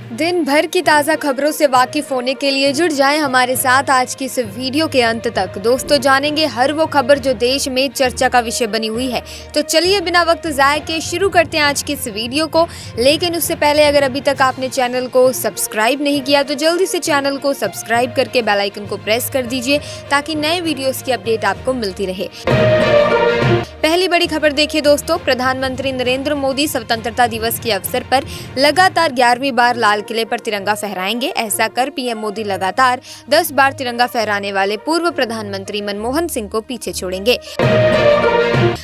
दिन भर की ताज़ा खबरों से वाकिफ होने के लिए जुड़ जाएं हमारे साथ आज की इस वीडियो के अंत तक। दोस्तों, जानेंगे हर वो खबर जो देश में चर्चा का विषय बनी हुई है। तो चलिए बिना वक्त ज़ाय के शुरू करते हैं आज की इस वीडियो को। लेकिन उससे पहले अगर अभी तक आपने चैनल को सब्सक्राइब नहीं किया तो जल्दी से चैनल को सब्सक्राइब करके बेल आइकन को प्रेस कर दीजिए ताकि नए वीडियोस की अपडेट आपको मिलती रहे। पहली बड़ी खबर देखिए दोस्तों, प्रधानमंत्री नरेंद्र मोदी स्वतंत्रता दिवस के अवसर पर लगातार 11वीं बार लाल किले पर तिरंगा फहराएंगे। ऐसा कर पीएम मोदी लगातार 10 बार तिरंगा फहराने वाले पूर्व प्रधानमंत्री मनमोहन सिंह को पीछे छोड़ेंगे।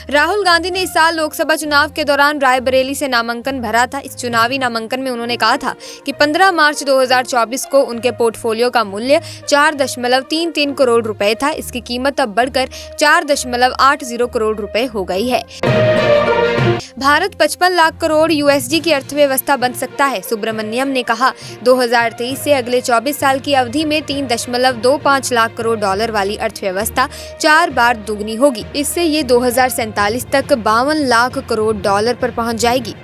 राहुल गांधी ने इस साल लोकसभा चुनाव के दौरान रायबरेली से नामांकन भरा था। इस चुनावी नामांकन में उन्होंने कहा था कि 15 मार्च 2024 को उनके पोर्टफोलियो का मूल्य 4.33 करोड़ रुपए था। इसकी कीमत अब बढ़कर 4.80 करोड़ रुपए हो गई है। भारत 55 लाख करोड़ यूएसडी की अर्थव्यवस्था बन सकता है। सुब्रमण्यम ने कहा 2023 से अगले 24 साल की अवधि में 3.25 लाख करोड़ डॉलर वाली अर्थव्यवस्था 4 बार दुगनी होगी। इससे ये 2047 तक 52 लाख करोड़ डॉलर पर पहुंच जाएगी।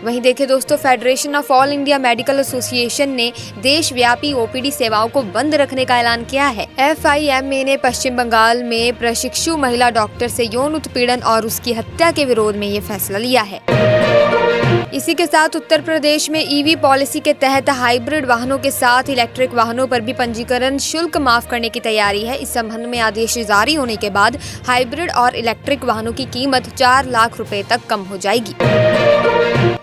वहीं देखें दोस्तों, federation of all India medical association ने देशव्यापी ओपीडी सेवाओं को बंद रखने का ऐलान किया है। FIMA ने पश्चिम बंगाल में प्रशिक्षु महिला डॉक्टर से यौन उत्पीड़न और उसकी हत्या के विरोध में ये फैसला लिया है। इसी के साथ उत्तर प्रदेश में ईवी पॉलिसी के तहत हाइब्रिड वाहनों के साथ इलेक्ट्रिक वाहनों पर भी पंजीकरण शुल्क माफ करने की तैयारी है। इस संबंध में आदेश जारी होने के बाद हाइब्रिड और इलेक्ट्रिक वाहनों की कीमत 4 लाख रुपए तक कम हो जाएगी।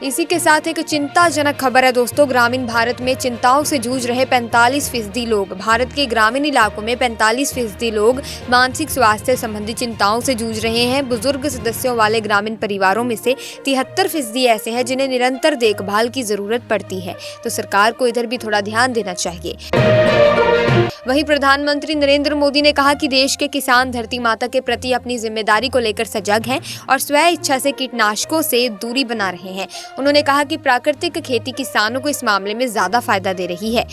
इसी के साथ एक चिंताजनक खबर है दोस्तों, ग्रामीण भारत में चिंताओं से जूझ रहे 45% लोग। भारत के ग्रामीण इलाकों में 45% लोग मानसिक स्वास्थ्य संबंधी चिंताओं से जूझ रहे हैं। बुजुर्ग सदस्यों वाले ग्रामीण परिवारों में से 73% ऐसे हैं जिन्हें निरंतर देखभाल की जरूरत पड़ती है। तो सरकार को इधर भी थोड़ा ध्यान देना चाहिए। वहीं प्रधानमंत्री नरेंद्र मोदी ने कहा कि देश के किसान धरती माता के प्रति अपनी जिम्मेदारी को लेकर सजग हैं और स्व इच्छा से कीटनाशकों से दूरी बना रहे हैं। उन्होंने कहा कि प्राकृतिक खेती किसानों को इस मामले में ज्यादा फायदा दे रही है।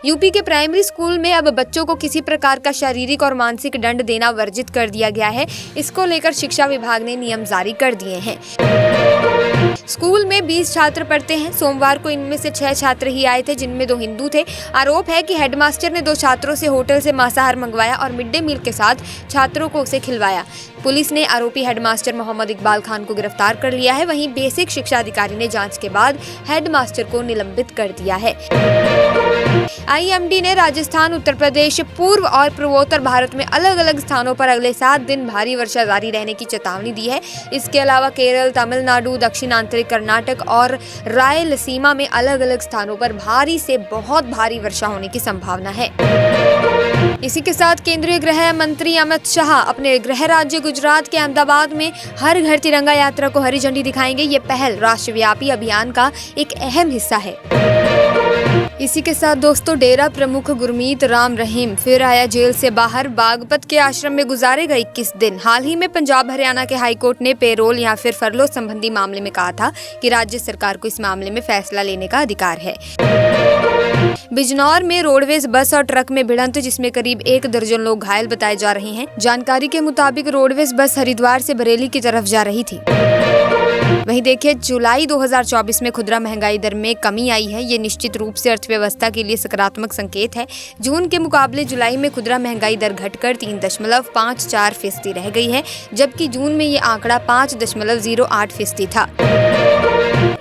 यूपी के प्राइमरी स्कूल में अब बच्चों को किसी प्रकार का शारीरिक और मानसिक दंड देना वर्जित कर दिया गया है। इसको लेकर शिक्षा विभाग ने नियम जारी कर दिए हैं। स्कूल में 20 छात्र पढ़ते हैं। सोमवार को इनमें से 6 छात्र ही आए थे, जिनमें 2 हिंदू थे। आरोप है कि हेडमास्टर ने 2 छात्रों से होटल से मांसाहार मंगवाया और मिड डे मील के साथ छात्रों को उसे खिलवाया। पुलिस ने आरोपी हेडमास्टर मोहम्मद इकबाल खान को गिरफ्तार कर लिया है। वहीं बेसिक शिक्षा अधिकारी ने जांच के बाद हेडमास्टर को निलंबित कर दिया है। IMD ने राजस्थान, उत्तर प्रदेश, पूर्व और पूर्वोत्तर भारत में अलग अलग स्थानों पर अगले 7 दिन भारी वर्षा जारी रहने की चेतावनी दी है। इसके अलावा केरल, तमिलनाडु, दक्षिण आंतरिक कर्नाटक और रायलसीमा में अलग अलग स्थानों पर भारी से बहुत भारी वर्षा होने की संभावना है। इसी के साथ केंद्रीय गृह मंत्री अमित शाह अपने गृह राज्य गुजरात के अहमदाबाद में हर घर तिरंगा यात्रा को हरी झंडी दिखाएंगे। ये पहल राष्ट्रव्यापी अभियान का एक अहम हिस्सा है। इसी के साथ दोस्तों, डेरा प्रमुख गुरमीत राम रहीम फिर आया जेल से बाहर। बागपत के आश्रम में गुजारेगा 21 दिन। हाल ही में पंजाब हरियाणा के हाईकोर्ट ने पेरोल या फिर फरलो संबंधी मामले में कहा था कि राज्य सरकार को इस मामले में फैसला लेने का अधिकार है। बिजनौर में रोडवेज बस और ट्रक में भिड़ंत, जिसमें करीब 1 दर्जन लोग घायल बताए जा रहे हैं। जानकारी के मुताबिक रोडवेज बस हरिद्वार से बरेली की तरफ जा रही थी। वहीं देखिए, जुलाई 2024 में खुदरा महंगाई दर में कमी आई है। ये निश्चित रूप से अर्थव्यवस्था के लिए सकारात्मक संकेत है। जून के मुकाबले जुलाई में खुदरा महंगाई दर घटकर 3.54% रह गई है, जबकि जून में ये आंकड़ा 5.08% था।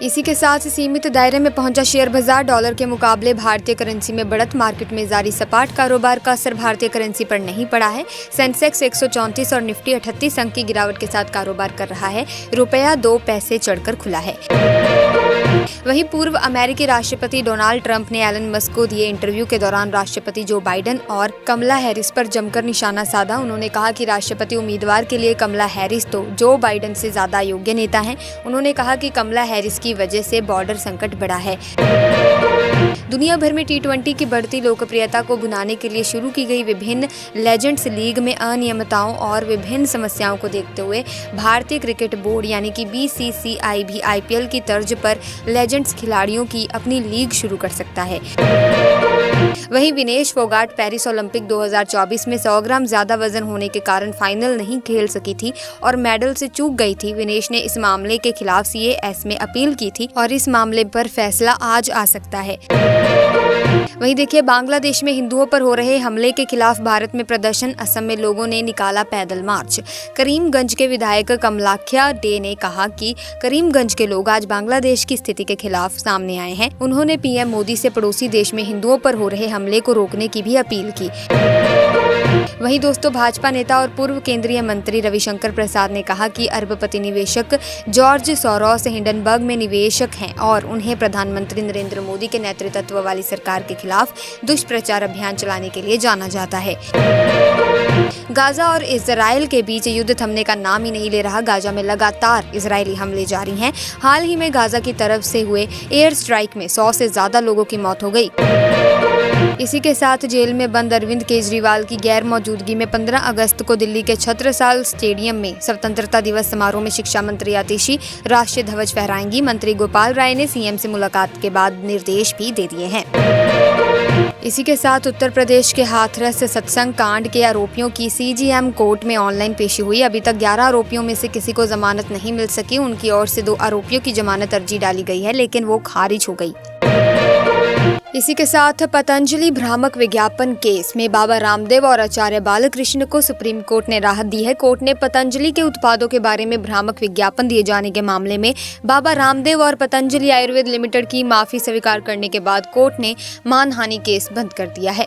इसी के साथ सीमित दायरे में पहुंचा शेयर बाजार। डॉलर के मुकाबले भारतीय करेंसी में बढ़त। मार्केट में जारी सपाट कारोबार का असर भारतीय करेंसी पर नहीं पड़ा है। सेंसेक्स 134 और निफ्टी 38 अंक की गिरावट के साथ कारोबार कर रहा है। रुपया 2 पैसे चढ़कर खुला है। वहीं पूर्व अमेरिकी राष्ट्रपति डोनाल्ड ट्रंप ने एलन मस्क को दिए इंटरव्यू के दौरान राष्ट्रपति जो बाइडेन और कमला हैरिस पर जमकर निशाना साधा। उन्होंने कहा कि राष्ट्रपति उम्मीदवार के लिए कमला हैरिस तो जो बाइडेन से ज्यादा योग्य नेता हैं। उन्होंने कहा कि कमला हैरिस की वजह से बॉर्डर संकट बढ़ा है। दुनिया भर में T20 की बढ़ती लोकप्रियता को भुनाने के लिए शुरू की गई विभिन्न लेजेंड्स लीग में अनियमितताओं और विभिन्न समस्याओं को देखते हुए भारतीय क्रिकेट बोर्ड यानी कि BCCI भी IPL की तर्ज पर लेजेंड्स खिलाड़ियों की अपनी लीग शुरू कर सकता है। वहीं विनेश फोगाट पेरिस ओलंपिक 2024 में 100 ग्राम ज्यादा वजन होने के कारण फाइनल नहीं खेल सकी थी और मेडल से चूक गई थी। विनेश ने इस मामले के खिलाफ CAS में अपील की थी और इस मामले पर फैसला आज आ सकता है। वहीं देखिए, बांग्लादेश में हिंदुओं पर हो रहे हमले के खिलाफ भारत में प्रदर्शन, असम में लोगों ने निकाला पैदल मार्च। करीमगंज के विधायक कमलाख्या डे ने कहा कि करीमगंज के लोग आज बांग्लादेश की स्थिति के खिलाफ सामने आए हैं। उन्होंने PM मोदी से पड़ोसी देश में हिंदुओं पर हो रहे हमले को रोकने की भी अपील की। वहीं दोस्तों, भाजपा नेता और पूर्व केंद्रीय मंत्री रविशंकर प्रसाद ने कहा कि अरबपति निवेशक जॉर्ज सोरोस हिंडनबर्ग में निवेशक हैं और उन्हें प्रधानमंत्री नरेंद्र मोदी के नेतृत्व वाली सरकार के खिलाफ दुष्प्रचार अभियान चलाने के लिए जाना जाता है। गाजा और इजराइल के बीच युद्ध थमने का नाम ही नहीं ले रहा। गाजा में लगातार इजरायली हमले जारी हैं। हाल ही में गाजा की तरफ से हुए एयर स्ट्राइक में 100 से ज्यादा लोगों की मौत हो गई। इसी के साथ जेल में बंद अरविंद केजरीवाल की गैर मौजूदगी में 15 अगस्त को दिल्ली के छत्रसाल स्टेडियम में स्वतंत्रता दिवस समारोह में शिक्षा मंत्री आतिशी राष्ट्रीय ध्वज फहराएंगी। मंत्री गोपाल राय ने CM से मुलाकात के बाद निर्देश भी दे दिए हैं। इसी के साथ उत्तर प्रदेश के हाथरस सत्संग कांड के आरोपियों की CGM कोर्ट में ऑनलाइन पेशी हुई। अभी तक 11 आरोपियों में से किसी को जमानत नहीं मिल सकी। उनकी ओर से 2 आरोपियों की जमानत अर्जी डाली गई है, लेकिन वो खारिज हो गई। इसी के साथ पतंजलि भ्रामक विज्ञापन केस में बाबा रामदेव और आचार्य बालकृष्ण को सुप्रीम कोर्ट ने राहत दी है। कोर्ट ने पतंजलि के उत्पादों के बारे में भ्रामक विज्ञापन दिए जाने के मामले में बाबा रामदेव और पतंजलि आयुर्वेद लिमिटेड की माफी स्वीकार करने के बाद कोर्ट ने मानहानि केस बंद कर दिया है।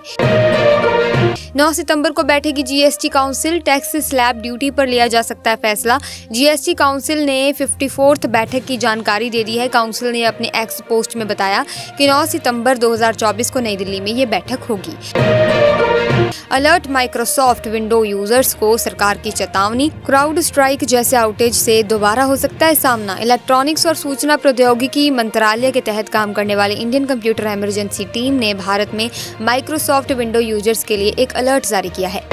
9 सितंबर को बैठेगी GST council. Tax slab duty पर लिया जा सकता है फैसला। GST काउंसिल ने 54th बैठक की जानकारी दे दी है। काउंसिल ने अपने एक्स पोस्ट में बताया कि 9 सितंबर 2024 को नई दिल्ली में ये बैठक होगी। अलर्ट, माइक्रोसॉफ्ट विंडो यूजर्स को सरकार की चेतावनी। क्राउड स्ट्राइक जैसे आउटेज से दोबारा हो सकता है सामना। इलेक्ट्रॉनिक्स और सूचना प्रौद्योगिकी मंत्रालय के तहत काम करने वाले इंडियन कंप्यूटर इमरजेंसी टीम ने भारत में माइक्रोसॉफ्ट विंडो यूजर्स के लिए एक अलर्ट जारी किया है।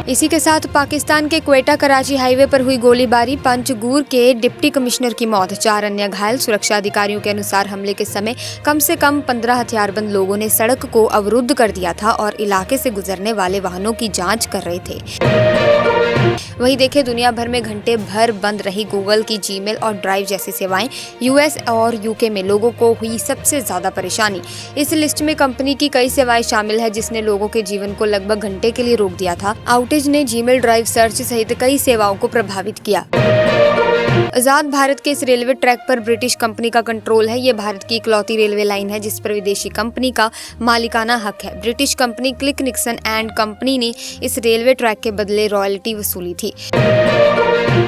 इसी के साथ पाकिस्तान के क्वेटा कराची हाईवे पर हुई गोलीबारी, पंचगूर के डिप्टी कमिश्नर की मौत, 4 अन्य घायल। सुरक्षा अधिकारियों के अनुसार हमले के समय कम से कम 15 हथियारबंद लोगों ने सड़क को अवरुद्ध कर दिया था और इलाके से गुजरने वाले वाहनों की जांच कर रहे थे। वहीं देखिए, दुनिया भर में घंटे भर बंद रही गूगल की जीमेल और ड्राइव जैसी सेवाएं। US और UK में लोगों को हुई सबसे ज्यादा परेशानी। इस लिस्ट में कंपनी की कई सेवाएं शामिल है जिसने लोगों के जीवन को लगभग घंटे के लिए रोक दिया था। आउटेज ने जीमेल, ड्राइव, सर्च सहित कई सेवाओं को प्रभावित किया। आजाद भारत के इस रेलवे ट्रैक पर ब्रिटिश कंपनी का कंट्रोल है। ये भारत की इकलौती रेलवे लाइन है जिस पर विदेशी कंपनी का मालिकाना हक है। British company click Nixon and company ने इस रेलवे ट्रैक के बदले रॉयल्टी वसूली थी।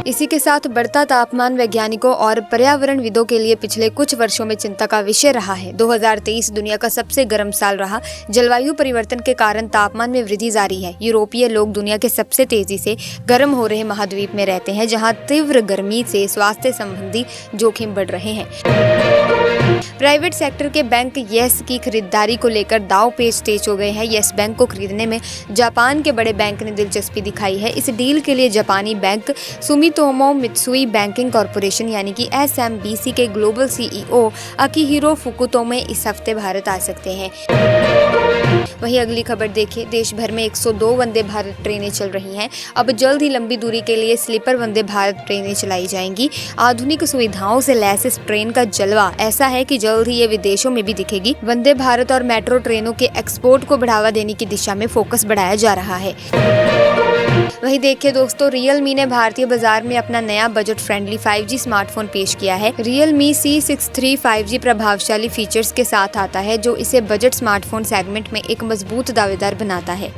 इसी के साथ बढ़ता तापमान वैज्ञानिकों और पर्यावरणविदों के लिए पिछले कुछ वर्षों में चिंता का विषय रहा है। 2023 दुनिया का सबसे गर्म साल रहा। जलवायु परिवर्तन के कारण तापमान में वृद्धि जारी है। यूरोपीय लोग दुनिया के सबसे तेजी से गर्म हो रहे महाद्वीप में रहते हैं, जहां तीव्र गर्मी से स्वास्थ्य संबंधी जोखिम बढ़ रहे हैं। प्राइवेट सेक्टर के बैंक येस की खरीदारी को लेकर दांव पेच तेज हो गए हैं। येस बैंक को खरीदने में जापान के बड़े बैंक ने दिलचस्पी दिखाई है। इस डील के लिए जापानी bank Sumitomo Mitsui banking corporation यानी कि SMBC के ग्लोबल CEO अकिहिरो फुकुतोमे इस हफ्ते भारत आ सकते हैं। वहीं अगली खबर देखिए, देश भर में 102 वंदे भारत ट्रेनें चल रही हैं। अब जल्द ही लंबी दूरी के लिए स्लीपर वंदे भारत ट्रेनें चलाई जाएंगी। आधुनिक सुविधाओं से लैस इस ट्रेन का जलवा ऐसा है कि जल्द ही ये विदेशों में भी दिखेगी। वंदे भारत और मेट्रो ट्रेनों के एक्सपोर्ट को बढ़ावा देने की दिशा में फोकस बढ़ाया जा रहा है। वहीं देखिए दोस्तों, Realme ने भारतीय बाजार में अपना नया बजट फ्रेंडली 5G स्मार्टफोन पेश किया है। Realme C63 5G प्रभावशाली फीचर्स के साथ आता है जो इसे बजट स्मार्टफोन सेगमेंट में एक मजबूत दावेदार बनाता है।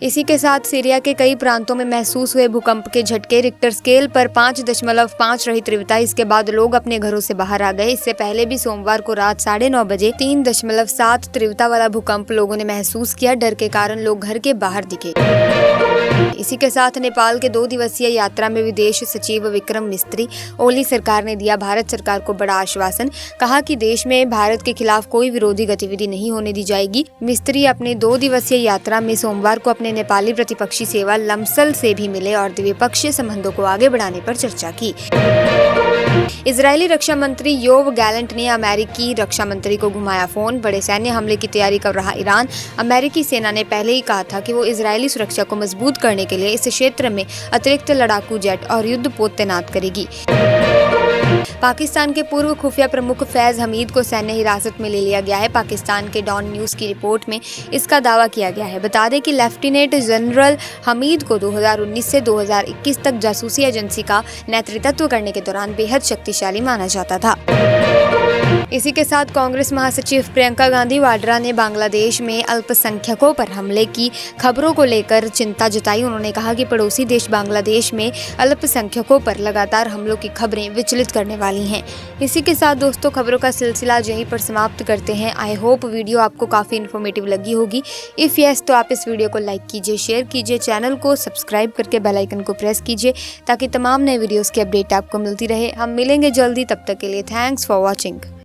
इसी के साथ सीरिया के कई प्रांतों में महसूस हुए भूकंप के झटके, रिक्टर स्केल पर 5.5 रही तीव्रता। इसके बाद लोग अपने घरों से बाहर आ गए। इससे पहले भी सोमवार को रात 9:30 बजे 3.7 तीव्रता वाला भूकंप लोगों ने महसूस किया। डर के कारण लोग घर के बाहर दिखे। इसी के साथ नेपाल के 2 दिवसीय यात्रा में विदेश सचिव विक्रम मिस्त्री ओली सरकार ने दिया भारत सरकार को बड़ा आश्वासन। कहा कि देश में भारत के खिलाफ कोई विरोधी गतिविधि नहीं होने दी जाएगी। मिस्त्री अपने 2 दिवसीय यात्रा में सोमवार को अपने नेपाली प्रतिपक्षी सेवा लम्सल से भी मिले और द्विपक्षीय संबंधों को आगे बढ़ाने पर चर्चा की। इजरायली रक्षा मंत्री योव गैलेंट ने अमेरिकी रक्षा मंत्री को घुमाया फोन। बड़े सैन्य हमले की तैयारी कर रहा ईरान। अमेरिकी सेना ने पहले ही कहा था कि वो इजरायली सुरक्षा को मजबूत करने के लिए इस क्षेत्र में अतिरिक्त लड़ाकू जेट और युद्धपोत तैनात करेगी। पाकिस्तान के पूर्व खुफिया प्रमुख फैज हमीद को सैन्य हिरासत में ले लिया गया है। पाकिस्तान के डॉन न्यूज़ की रिपोर्ट में इसका दावा किया गया है। बता दें कि लेफ्टिनेंट जनरल हमीद को 2019 से 2021 तक जासूसी एजेंसी का नेतृत्व करने के दौरान बेहद शक्तिशाली माना जाता था। इसी के साथ कांग्रेस महासचिव प्रियंका गांधी वाड्रा ने बांग्लादेश में अल्पसंख्यकों पर हमले की खबरों को लेकर चिंता जताई। उन्होंने कहा कि पड़ोसी देश बांग्लादेश में अल्पसंख्यकों पर लगातार हमलों की खबरें विचलित करने वाली हैं। इसी के साथ दोस्तों खबरों का सिलसिला यहीं पर समाप्त करते हैं। आई होप वीडियो आपको काफ़ी इन्फॉर्मेटिव लगी होगी। इफ़ यस तो आप इस वीडियो को लाइक कीजिए, शेयर कीजिए, चैनल को सब्सक्राइब करके बेल आइकन को प्रेस कीजिए ताकि तमाम नए वीडियोज़ की अपडेट आपको मिलती रहे। हम मिलेंगे जल्दी, तब तक के लिए थैंक्स फॉर वॉचिंग।